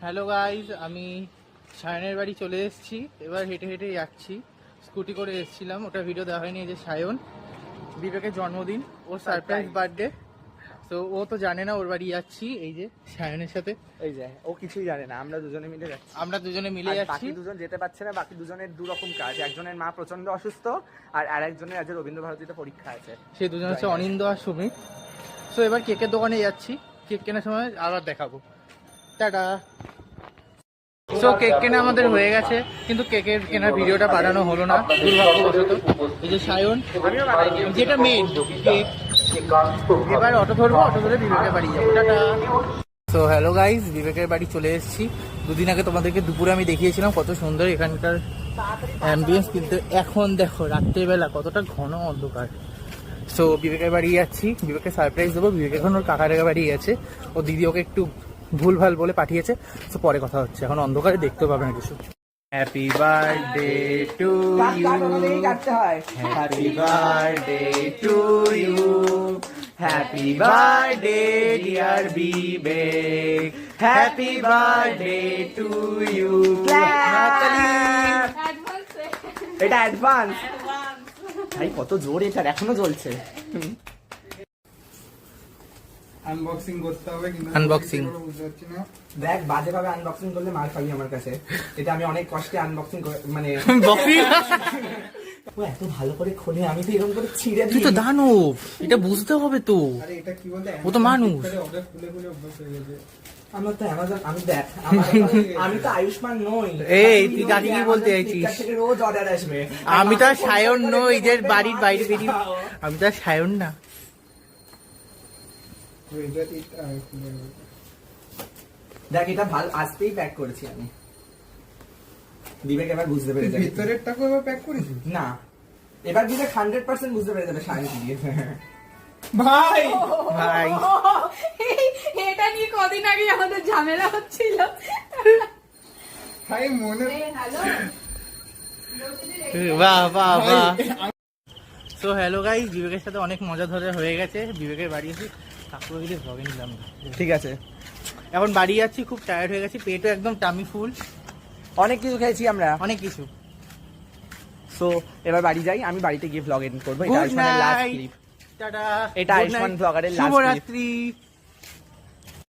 Hello guys, আমি সায়নের বাড়ি চলে এসেছি। এবার হেঁটে হেঁটে যাচ্ছি, স্কুটি করে এসেছিলাম, ওটা ভিডিও দেওয়া হয়নি। এই যে সায়ন, বিবেকের জন্মদিন, ওর সারপ্রাইজ বার্থডে। তো ও তো জানে না ওর বাড়ি যাচ্ছি। এই যে সায়নের সাথে, এই যে ও কিছুই জানে না, আমরা দুজনে মিলে যাচ্ছি। যাচ্ছি। বাকি দুজন যেতে পারছে না, বাকি দুজনের দু রকম কাজ। একজনের মা প্রচন্ড অসুস্থ, আর আরেকজনের আজ রবীন্দ্র ভারতীতে পরীক্ষা আছে। সে দুজন হচ্ছে অনিন্দ আর সুমিত। সো এবার কেকের দোকানে যাচ্ছি, কেক কেনার সময় আবার দেখাবো। টাটা। সো কেক কেনা আমাদের হয়ে গেছে, কিন্তু কেকের কেনার ভিডিওটা বানানো হলো না দুর্ভাগ্যবশত। এই যে সায়ন, যেটা মেন কেক। এবার অটো ধরবো, অটো ধরে বিবেকের বাড়ি যাবো। টাটা। সো হ্যালো গাইজ, বিবেকের বাড়ি চলে এসেছি। দুদিন আগে তোমাদেরকে দুপুরে আমি দেখিয়েছিলাম কত সুন্দর এখানকার অ্যাম্বিয়েন্স, কিন্তু এখন দেখো রাত্রেবেলা কতটা ঘন অন্ধকার। সো বিবেকের বাড়ি যাচ্ছি, বিবেকের সারপ্রাইজ দেবো। বিবেক এখন ওর কাকার বাড়ি গেছে, ও দিদি ওকে একটু ভুলভাল বলে পাঠিয়েছে। তো পরে কথা হচ্ছে, এখন অন্ধকারে দেখতেও পাবে না কিছু। Happy birthday to you, happy birthday to you, happy birthday dear Vivek, happy birthday to you. এটা অ্যাডভান্স ভাই, কত জোর এটা, এখনো জ্বলছে। আনবক্সিং করতে হবে, কিন্তু আনবক্সিং বুঝতে পারছি না। দেখ, বাজে ভাবে আনবক্সিং করলে মার খাবি আমার কাছে। এটা আমি অনেক কষ্টে আনবক্সিং মানে ও এত ভালো করে খোলে, আমি তো এরকম করে ছিঁড়ে তুই তো দানব, এটা বুঝতে হবে তো। আরে এটা কি বলতে, ও তো মানুষ। অর্ডার খুলে খুলে অভ্যাস হয়ে গেছে। আমার তো অ্যামাজন, আমি দেখ আমি তো আয়ুষ্মান নই। এই তুই কাকে কি বলতে চাইছিস? থেকে রোজ অর্ডার আসবে। আমি তো আর সায়ন নই যে বাড়ির বাইরে বেরিয়ে, আমি তো আর সায়ন না। দেখ, এটা ভালো আজকেই প্যাক করেছি আমি। বিবেক এবার বুঝতে পেরে যাবে। ভিতরের টাকা এবার প্যাক করেছিস? না, এবার বিবেক 100% বুঝতে পেরে যাবে সায়েন্স দিয়ে। ভাই ভাই এটা নিয়ে কদিন আগে আমাদের ঝামেলা হচ্ছিল। ভাই মনে বাহ বাহ বাহ। তো হ্যালো গাইস, বিবেকের সাথে অনেক মজা ধরে হয়ে গেছে। বিবেকের বাড়ি এসে কাকুর ভ্লগে নিলাম না। ঠিক আছে, এখন বাড়ি যাচ্ছি, খুব টায়ার্ড হয়ে গেছি, পেটও একদম টামি ফুল, অনেক কিছু খেয়েছি আমরা, অনেক কিছু। সো এবার বাড়ি যাই, আমি বাড়িতে গিয়ে ভ্লগ এডিট করবো। এটা গুড আয়ুষ্মানের লাস্ট নাইট, ক্লিপ। টাটা। এটা আয়ুষ্মান ব্লগারের লাস্ট ক্লিপ। শুভরাত্রি।